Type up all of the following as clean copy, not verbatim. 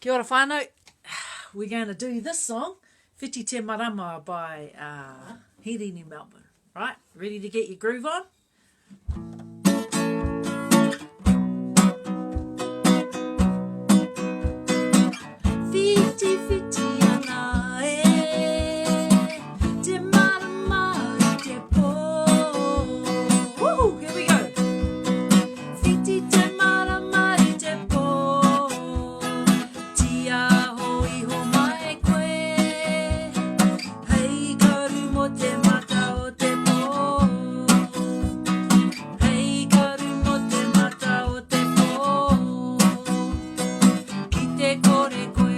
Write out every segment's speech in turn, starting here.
Kia ora whānau. We're going to do this song, Whiti Te Marama by Hirini Melbourne. Right, ready to get your groove on? Whiti, whiti ana e, te marama I te pō. Woo, here we go. Whiti te marama I te pō, tia hoi ho mai koe, hei karu mo te mata o te pō, hei karu mo te mata o te pō, ki te kore koe.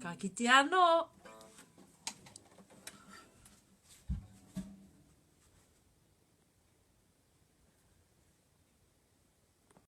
Ka kite anō.